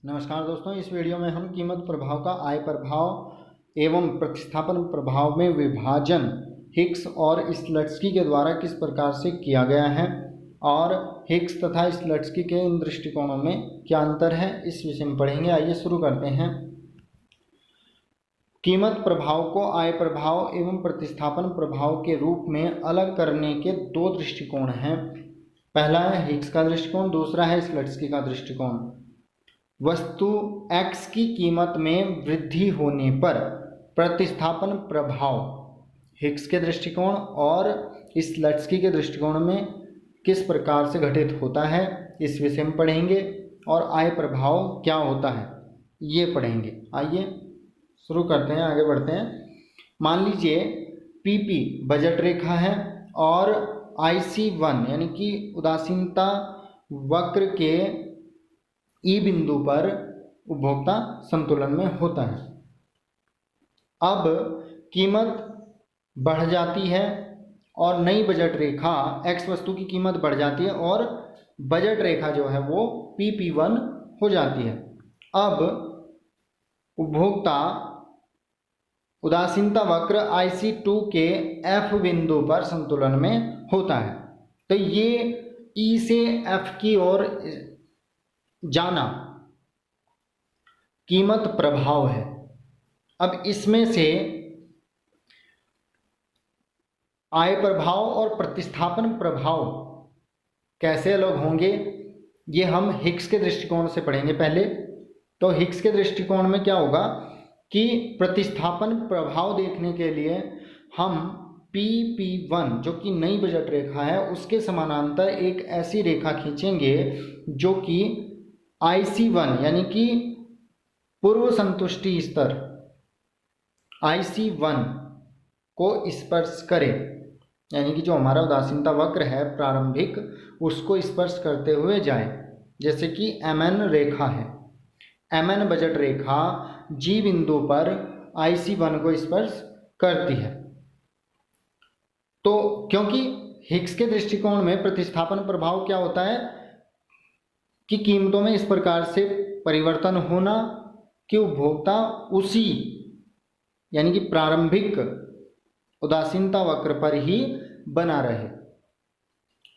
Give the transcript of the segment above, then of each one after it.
नमस्कार दोस्तों, इस वीडियो में हम कीमत प्रभाव का आय प्रभाव एवं प्रतिस्थापन प्रभाव में विभाजन हिक्स और स्लट्सकी के द्वारा किस प्रकार से किया गया है और हिक्स तथा स्लट्सकी के इन दृष्टिकोणों में क्या अंतर है, इस विषय में पढ़ेंगे। आइए शुरू करते हैं। कीमत प्रभाव को आय प्रभाव एवं प्रतिस्थापन प्रभाव के रूप में अलग करने के दो दृष्टिकोण हैं। पहला है हिक्स का दृष्टिकोण, दूसरा है स्लट्सकी का दृष्टिकोण। वस्तु X की कीमत में वृद्धि होने पर प्रतिस्थापन प्रभाव हिक्स के दृष्टिकोण और स्लट्सकी के दृष्टिकोण में किस प्रकार से घटित होता है, इस विषय में पढ़ेंगे। और आय प्रभाव क्या होता है ये पढ़ेंगे। आइए शुरू करते हैं, आगे बढ़ते हैं। मान लीजिए PP बजट रेखा है और IC1 यानी कि उदासीनता वक्र के ई बिंदु पर उपभोक्ता संतुलन में होता है। अब कीमत बढ़ जाती है और नई बजट रेखा X वस्तु की कीमत बढ़ जाती है और बजट रेखा जो है वो PP1 हो जाती है। अब उपभोक्ता उदासीनता वक्र IC2 के F बिंदु पर संतुलन में होता है। तो ये E से F की ओर जाना कीमत प्रभाव है। अब इसमें से आय प्रभाव और प्रतिस्थापन प्रभाव कैसे अलग होंगे ये हम हिक्स के दृष्टिकोण से पढ़ेंगे पहले। तो हिक्स के दृष्टिकोण में क्या होगा कि प्रतिस्थापन प्रभाव देखने के लिए हम PP1 जो कि नई बजट रेखा है उसके समानांतर एक ऐसी रेखा खींचेंगे जो कि IC1 यानी कि पूर्व संतुष्टि स्तर IC1 को स्पर्श करे, यानी कि जो हमारा उदासीनता वक्र है प्रारंभिक उसको स्पर्श करते हुए जाए। जैसे कि MN रेखा है, MN बजट रेखा G बिंदु पर IC1 को स्पर्श करती है। तो क्योंकि हिक्स के दृष्टिकोण में प्रतिस्थापन प्रभाव क्या होता है कि कीमतों में इस प्रकार से परिवर्तन होना कि उपभोक्ता उसी यानी कि प्रारंभिक उदासीनता वक्र पर ही बना रहे।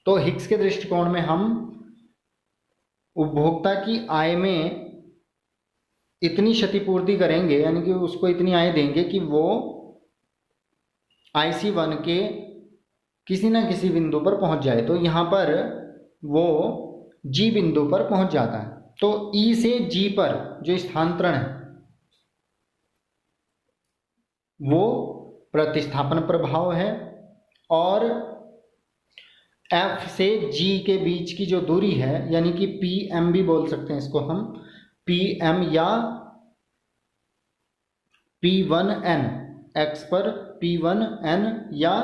तो हिक्स के दृष्टिकोण में हम उपभोक्ता की आय में इतनी क्षतिपूर्ति करेंगे, यानी कि उसको इतनी आय देंगे कि वो IC1 के किसी न किसी बिंदु पर पहुंच जाए। तो यहाँ पर वो G बिंदु पर पहुंच जाता है। तो E से G पर जो स्थानांतरण है वो प्रतिस्थापन प्रभाव है और F से G के बीच की जो दूरी है यानी कि PM भी बोल सकते हैं इसको हम, PM या P1N, X पर P1N या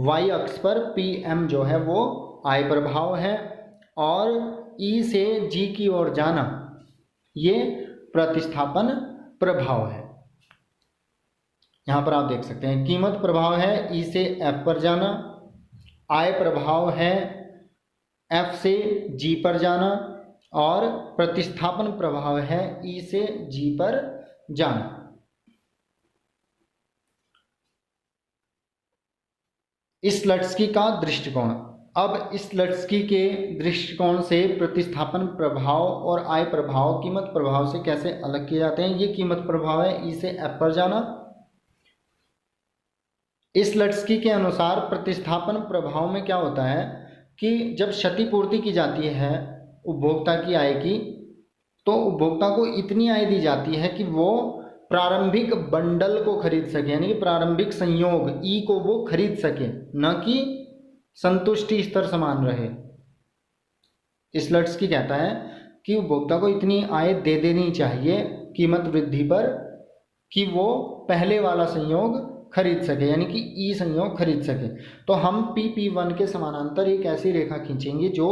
Y अक्ष पर PM जो है वो आय प्रभाव है और E से G की ओर जाना ये प्रतिस्थापन प्रभाव है। यहाँ पर आप देख सकते हैं कीमत प्रभाव है E से F पर जाना, आय प्रभाव है F से G पर जाना और प्रतिस्थापन प्रभाव है E से G पर जाना। स्लट्सकी का दृष्टिकोण। अब स्लट्सकी के दृष्टिकोण से प्रतिस्थापन प्रभाव और आय प्रभाव कीमत प्रभाव से कैसे अलग किए जाते हैं। ये कीमत प्रभाव है E से F पर जाना। स्लट्सकी के अनुसार प्रतिस्थापन प्रभाव में क्या होता है कि जब क्षतिपूर्ति की जाती है उपभोक्ता की आय की, तो उपभोक्ता को इतनी आय दी जाती है कि वो प्रारंभिक बंडल को खरीद सके, यानी कि प्रारंभिक संयोग E को वो खरीद सके, न कि संतुष्टि स्तर समान रहे। स्लट्सकी कहता है कि उपभोक्ता को इतनी आय दे देनी चाहिए कीमत वृद्धि पर कि वो पहले वाला संयोग खरीद सके, यानी कि E संयोग खरीद सके। तो हम PP1 के समानांतर एक ऐसी रेखा खींचेंगे जो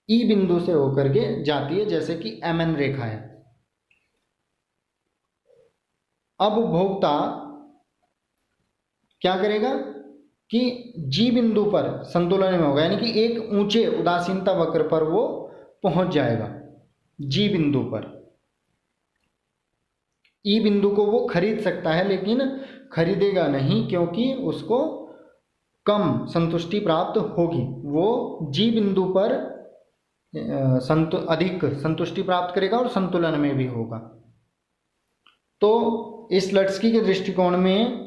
E बिंदु से होकर के जाती है, जैसे कि MN रेखा है। अब उपभोक्ता क्या करेगा कि G बिंदु पर संतुलन में होगा, यानी कि एक ऊंचे उदासीनता वक्र पर वो पहुंच जाएगा। जी बिंदु पर। ई बिंदु को वो खरीद सकता है लेकिन खरीदेगा नहीं, क्योंकि उसको कम संतुष्टि प्राप्त होगी। वो जी बिंदु पर अधिक संतुष्टि प्राप्त करेगा और संतुलन में भी होगा। तो इस लट्सकी के दृष्टिकोण में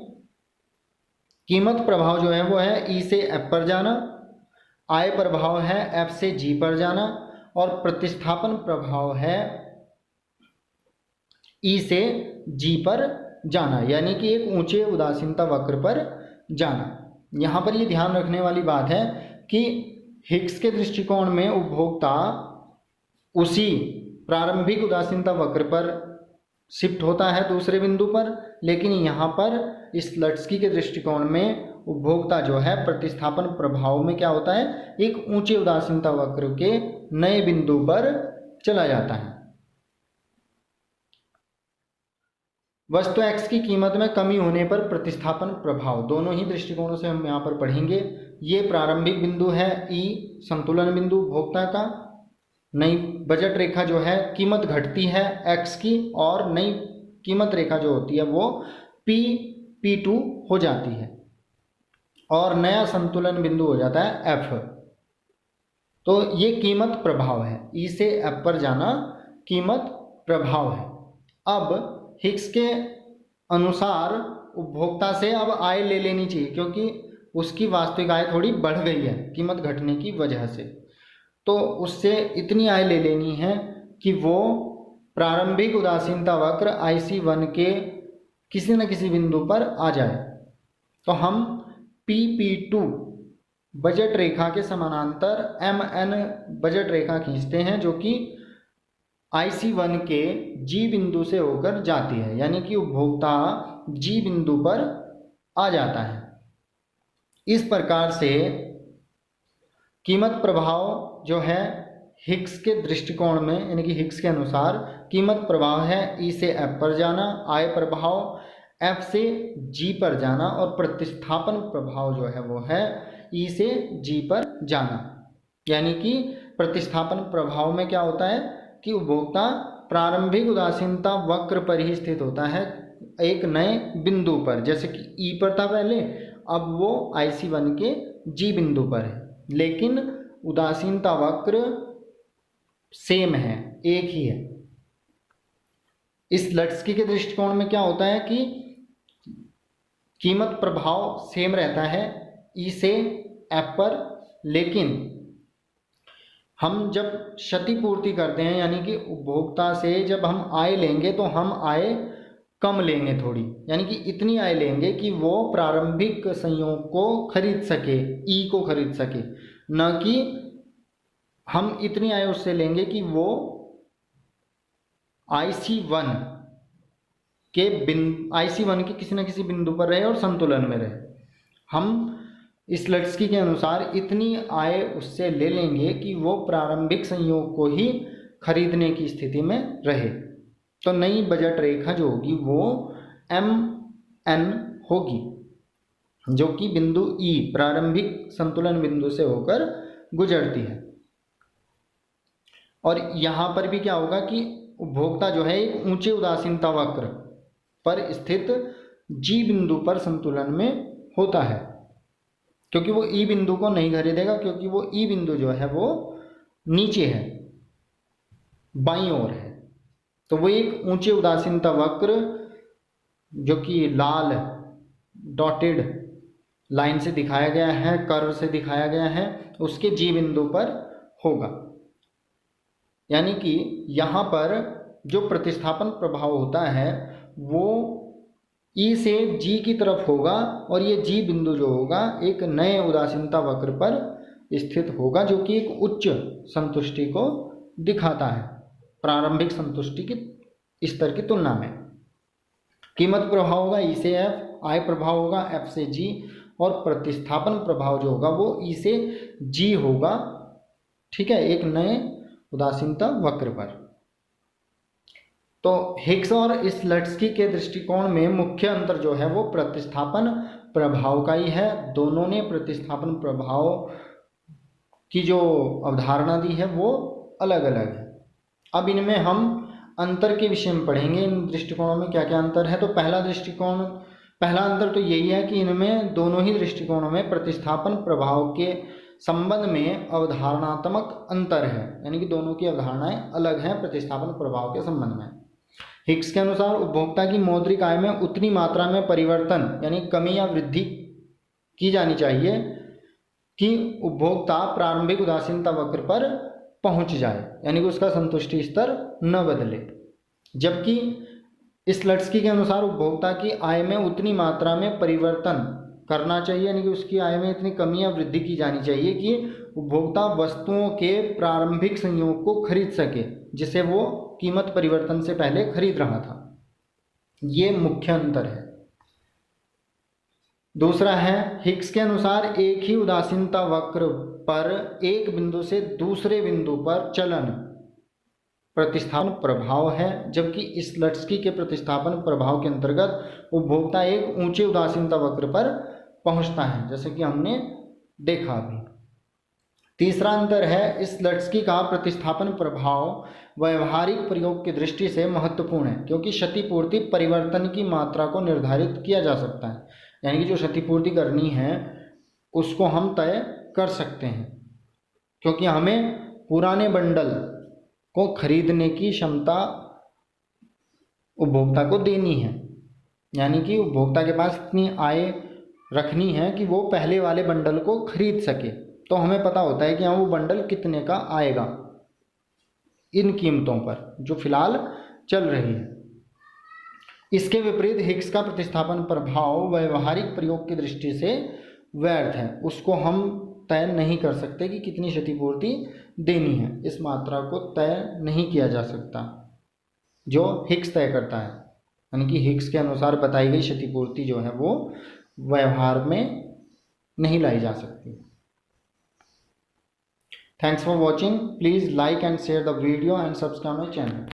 कीमत प्रभाव जो है वो है ई से एफ पर जाना, आय प्रभाव है एफ से जी पर जाना, और प्रतिस्थापन प्रभाव है ई से जी पर जाना, यानी कि एक ऊंचे उदासीनता वक्र पर जाना। यहाँ पर ये ध्यान रखने वाली बात है कि हिग्स के दृष्टिकोण में उपभोक्ता उसी प्रारंभिक उदासीनता वक्र पर शिफ्ट होता है दूसरे बिंदु पर, लेकिन यहाँ पर इस लट्सकी के दृष्टिकोण में उपभोक्ता जो है प्रतिस्थापन प्रभाव में क्या होता है, एक ऊंचे उदासीनता वक्र के नए बिंदु पर चला जाता है। वस्तु x की कीमत में कमी होने पर प्रतिस्थापन प्रभाव, दोनों ही दृष्टिकोणों से हम यहाँ पर पढ़ेंगे। ये प्रारंभिक बिंदु है ई, संतुलन बिंदु उपभोक्ता का। नई बजट रेखा जो है कीमत घटती है x की, और नई कीमत रेखा जो होती है वो P2 हो जाती है, और नया संतुलन बिंदु हो जाता है F। तो ये कीमत प्रभाव है, ई से F पर जाना कीमत प्रभाव है। अब हिग्स के अनुसार उपभोक्ता से अब आय ले लेनी चाहिए, क्योंकि उसकी वास्तविक आय थोड़ी बढ़ गई है कीमत घटने की वजह से। तो उससे इतनी आय ले लेनी है कि वो प्रारंभिक उदासीनता वक्र IC1 के किसी न किसी बिंदु पर आ जाए। तो हम PP2 बजट रेखा के समानांतर MN बजट रेखा खींचते हैं, जो कि IC1 के G बिंदु से होकर जाती है, यानी कि उपभोक्ता G बिंदु पर आ जाता है। इस प्रकार से कीमत प्रभाव जो है हिग्स के दृष्टिकोण में, यानी कि हिग्स के अनुसार कीमत प्रभाव है ई से एफ पर जाना, आय प्रभाव एफ से जी पर जाना, और प्रतिस्थापन प्रभाव जो है वो है ई से जी पर जाना। यानी कि प्रतिस्थापन प्रभाव में क्या होता है कि उपभोक्ता प्रारंभिक उदासीनता वक्र पर ही स्थित होता है एक नए बिंदु पर, जैसे कि ई पर था पहले, अब वो IC1 के जी बिंदु पर है, लेकिन उदासीनता वक्र सेम है, एक ही है। इस लट्सकी के दृष्टिकोण में क्या होता है कि कीमत प्रभाव सेम रहता है ई से एफ पर, लेकिन हम जब क्षतिपूर्ति करते हैं, यानी कि उपभोक्ता से जब हम आय लेंगे तो हम आय कम लेंगे थोड़ी, यानी कि इतनी आय लेंगे कि वो प्रारंभिक संयोग को खरीद सके, ई को खरीद सके, न कि हम इतनी आय उससे लेंगे कि वो IC1 के किसी न किसी बिंदु पर रहे और संतुलन में रहे। हम इस लट्सकी के अनुसार इतनी आय उससे ले लेंगे कि वो प्रारंभिक संयोग को ही खरीदने की स्थिति में रहे। तो नई बजट रेखा जो होगी वो MN होगी, जो कि बिंदु ई प्रारंभिक संतुलन बिंदु से होकर गुजरती है। और यहाँ पर भी क्या होगा कि उपभोक्ता जो है एक ऊंचे उदासीनता वक्र पर स्थित जी बिंदु पर संतुलन में होता है, क्योंकि वो ई बिंदु को नहीं खरीदेगा, क्योंकि वो ई बिंदु जो है वो नीचे है, बाईं ओर है। तो वो एक ऊंचे उदासीनता वक्र जो कि लाल डॉटेड लाइन से दिखाया गया है, कर्व से दिखाया गया है, उसके जी बिंदु पर होगा। यानी कि यहाँ पर जो प्रतिस्थापन प्रभाव होता है वो ई से जी की तरफ होगा, और ये जी बिंदु जो होगा एक नए उदासीनता वक्र पर स्थित होगा, जो कि एक उच्च संतुष्टि को दिखाता है प्रारंभिक संतुष्टि की स्तर की तुलना में। कीमत प्रभाव होगा ई से एफ, आय प्रभाव होगा एफ से जी, और प्रतिस्थापन प्रभाव जो होगा वो ई से जी होगा, ठीक है, एक नए उदासीनता वक्र पर। तो हिग्स और इस लट्सकी के दृष्टिकोण में मुख्य अंतर जो है वो प्रतिस्थापन प्रभाव का ही है। दोनों ने प्रतिस्थापन प्रभाव की जो अवधारणा दी है वो अलग अलग है। अब इनमें हम अंतर के विषय में पढ़ेंगे, इन दृष्टिकोणों में क्या क्या अंतर है। तो पहला अंतर तो यही है कि इनमें दोनों ही दृष्टिकोणों में प्रतिस्थापन प्रभाव के संबंध में अवधारणात्मक अंतर है, यानी कि दोनों की अवधारणाएं अलग हैं प्रतिस्थापन प्रभाव के संबंध में। हिग्स के अनुसार उपभोक्ता की मौद्रिक आय में उतनी मात्रा में परिवर्तन यानी कमी या वृद्धि की जानी चाहिए कि उपभोक्ता प्रारंभिक उदासीनता वक्र पर पहुंच जाए, यानी कि उसका संतुष्टि स्तर न बदले। जबकि स्लट्सकी के अनुसार उपभोक्ता की आय में उतनी मात्रा में परिवर्तन करना चाहिए, यानी कि उसकी आय में इतनी कमी या वृद्धि की जानी चाहिए कि उपभोक्ता वस्तुओं के प्रारंभिक संयोग को खरीद सके जिसे वो कीमत परिवर्तन से पहले खरीद रहा था। ये मुख्य अंतर है। दूसरा है, हिग्स के अनुसार एक ही उदासीनता वक्र पर एक बिंदु से दूसरे बिंदु पर चलन प्रतिस्थापन प्रभाव है, जबकि स्लट्सकी के प्रतिस्थापन प्रभाव के अंतर्गत उपभोक्ता एक ऊंचे उदासीनता वक्र पर पहुंचता है, जैसे कि हमने देखा अभी। तीसरा अंतर है, स्लट्सकी का प्रतिस्थापन प्रभाव व्यवहारिक प्रयोग की दृष्टि से महत्वपूर्ण है, क्योंकि क्षतिपूर्ति परिवर्तन की मात्रा को निर्धारित किया जा सकता है, यानी कि जो क्षतिपूर्ति करनी है उसको हम तय कर सकते हैं, क्योंकि हमें पुराने बंडल को खरीदने की क्षमता उपभोक्ता को देनी है, यानी कि उपभोक्ता के पास इतनी आय रखनी है कि वो पहले वाले बंडल को खरीद सके। तो हमें पता होता है कि हाँ वो बंडल कितने का आएगा इन कीमतों पर जो फिलहाल चल रही है। इसके विपरीत हिग्स का प्रतिस्थापन प्रभाव व्यवहारिक प्रयोग की दृष्टि से व्यर्थ है, उसको हम तय नहीं कर सकते कि कितनी क्षतिपूर्ति देनी है, इस मात्रा को तय नहीं किया जा सकता जो हिग्स तय करता है, यानी कि हिग्स के अनुसार बताई गई क्षतिपूर्ति जो है वो व्यवहार में नहीं लाई जा सकती। Thanks for watching, please like and share the video and subscribe my channel.